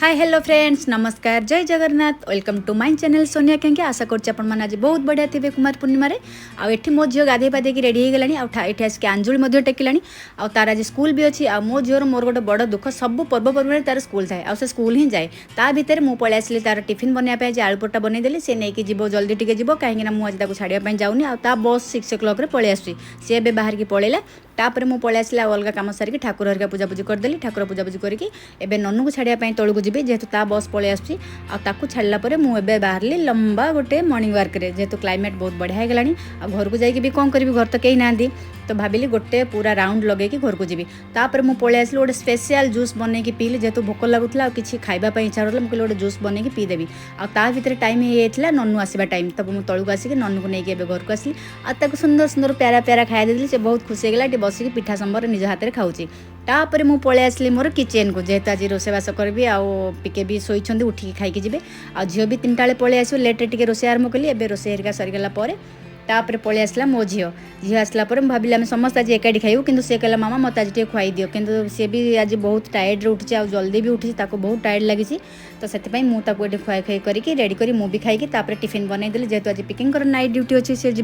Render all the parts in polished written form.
Hi hello friends नमस्कार जय Jagannath welcome to my channel Sonia कहीं आशा कर आज बहुत बढ़िया थे कुमार पूर्णिमा आठी मो झील गाधे पाधे रेडी हो गलानी आठी आसिक आंजुली टेकिलानी तार आज स्कूल भी अच्छी मो झीर मोर गोटे बड़ दुख सब पर्वपर्वाणी तार स्कूल थाए आ स्कूल ही जाए ता भितर मुझे पलि आसली तार टिफिन बनवाई आज आलुपटा बनईदेली सी नहीं जीव जल्दी टे जीव कहीं मुझे छाड़ापी जाऊनी आ बस 6 o'clock पलि आसी सी ए बाहर की पलैला तापर मुझे पलि आसली अलग कम सारिकी ठाकुर हरिका पूजापूजी करदेली ठाकुर पूजापूजी करके एवं ननु को छाड़ापी तौक जी जेहेतु ता बस पलि आसुची आकु छाड़ा पर मुझे बाहरली लंबा गोटे मॉर्निंग वार्क रे जेहेतु क्लाइमेट बहुत बढ़िया होगलानी आ घर को जाकि भी कौन करी घर तो कहीं ना तो भाविली गोटे पूरा राउंड लगे घर को जी तापर मुझे पलि आसली गोटे स्पेशल जूस बनई पीली जेहेतु भोक लगुला आ कि खावाई इच्छा होता मुझे गोटे जूस बनई पीदेवी आ भितर टाइम हो जाता ननु आसवा टाइम तब मुझे तौक आसिक ननु को लेकिन घर को आसली आ सुंदर सुंदर प्यारा प्यारा खाई देली से बहुत खुशी होगा बसिक पिठा संबर निज हाथ में खाऊँ तापर मुझे पलि आसली मोर किचेन को जेहेतु आज रोषेबास करी आके भी शोचती उठिकी खाई जी आ झील भी 3टा बेले पलि आस लेट्रे टे रोषे आरंभ कली एवं रोषे हरिका सरीगला तापर पलि आसला मो झी आसला भाविले आम समस्त आज एकाठी खाइबू किंतु से कहला मामा मत आज खुआई दियो किंतु सी भी आज बहुत टायर्ड उठी आ जल्दी भी उठी बहुत टायर्ड लगी तो से मुझे खुआई खाई करके रेडी करी मुझे खाई टिफिन बनईदेली जेहेतु आज पिकिंग कर नाइट ड्यूटी अच्छी सी जी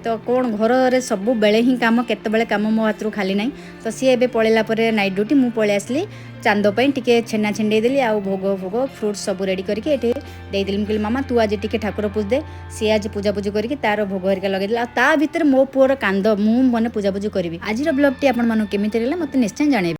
तो कौन घर सब बेले ही कम केत कम मो हाथ रू खाली ना तो सी ए पलैला नाइट ड्यूटी मुझे पलि आसली चांदपाई टे छेना छेडेदेली आ भोग भोग फ्रुट्स सब रेडी करके देदेली मुझे मामा तू आज टे ठाकुर पूज दे सी आज पूजापूजी करके तार भोग हरिका लगेदेला ता भितर मो पुअर कांद मु मने पूजापूजी करी आज ब्लॉग टी आपन केमिति लागला मते निश्चय जाने।